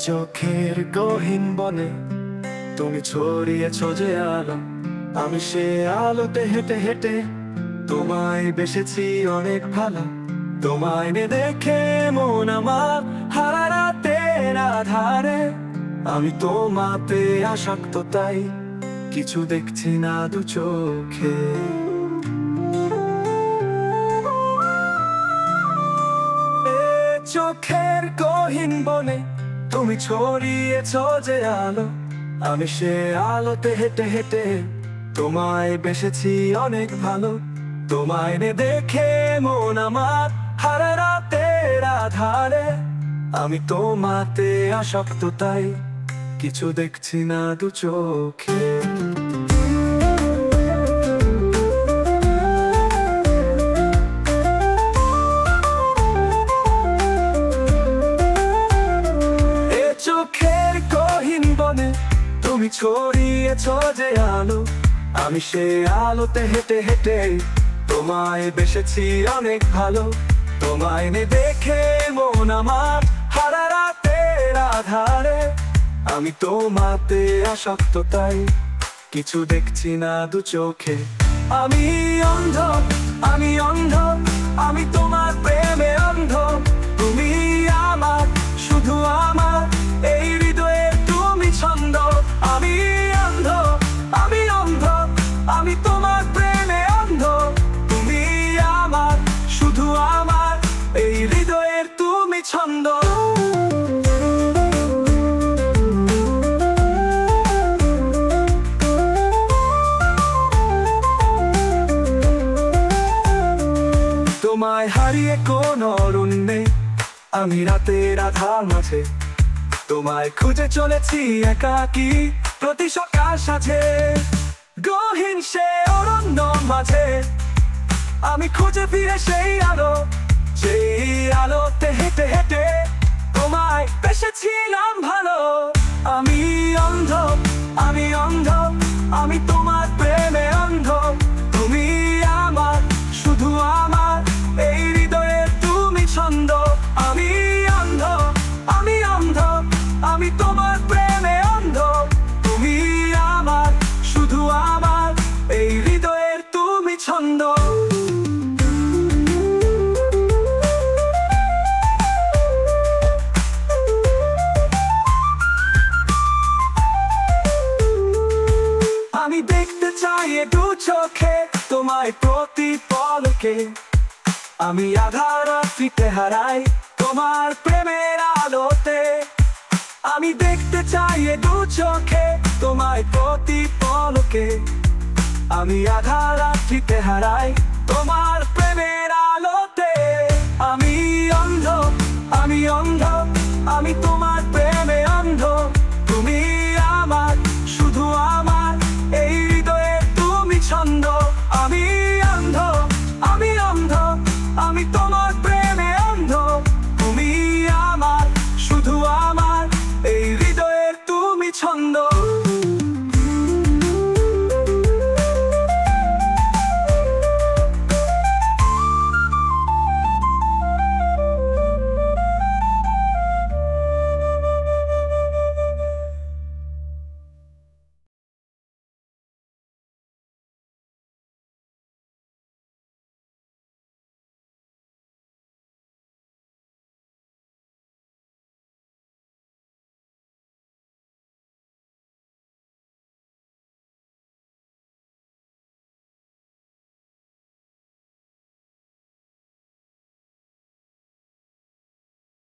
চোখের গহীন বনে তুমি ছড়িয়েছ যে আলো, আমি সে আলোতে হেঁটে হেঁটে তোমায় বেসেছি অনেক ভালো। তোমায় নে দেখে মন আমার হারা রাতের আধারে, আমি তোমাতে আসক্ত তাই কিছু দেখছি না দু চোখে। চোখের গহীন বনে তুমি ছড়িয়েছ যে আলো, আমি সে আলোতে হেঁটে হেঁটে তোমায় বেসেছি অনেক ভালো। তোমায় নে দেখে মন আমার হারা রাতের আধারে, আমি তোমাতে আসক্ত তাই কিছু দেখছি না দু চোখে। চোখের গহীন বনে তুমি ছড়িয়েছ যে আলো, আমি সে আলোতে হেঁটে হেঁটে তোমায় বেসেছি অনেক ভালো। তোমায় নে দেখে মন আমার হারা রাতের আধারে, আমি তোমাতে আসক্ত তাই কিছু দেখছি না দু চোখে। আমি অন্ধ, আমি অন্ধ, আমি তোমার প্রেমে অন্ধ। তুমি আমার, শুধু আমার, এই হৃদয়ে তুমি ছন্দ। আমি অন্ধ, আমি অন্ধ, আমি তোমার প্রেমে অন্ধ। তুমি আমার, শুধু আমার, এই হৃদয়ের তুমি ছন্দ। তোমায় হারিয়ে কোন অরণ্যে আমি রাতের আধার মাঝে, তোমায় খুঁজে চলেছি একাকী প্রতি সকাল সাজে। গহীন সে অরণ্য মাঝে আমি খুঁজে ফিরে সেই আলো, সেই আলোতে হেঁটে হেঁটে তোমায় বেসেছিলাম ভালো। আমি অন্ধ, আমি অন্ধ, আমি তোমার প্রেমে অন্ধ। তুমি আমার, শুধু আমার, এই হৃদয়ের তুমি ছন্দ। আমি অন্ধ, আমি অন্ধ, আমি তোমার প্রেমে অন্ধ। তুমি আমার, শুধু আমার, এই হৃদয়ের তুমি ছন্দ। আমি দেখতে চাই দু চোখে তোমায় প্রতি পলকে, আমি আধার রাত্রিতে হারাই তোমার প্রেমের আলোতে। আমি দেখতে চাই দু চোখে তোমায় প্রতি পলকে, আমি আধার রাত্রিতে হারাই তোমার প্রেমের আলোতে। আমি অন্ধ, আমি অন্ধ, আমি তোমার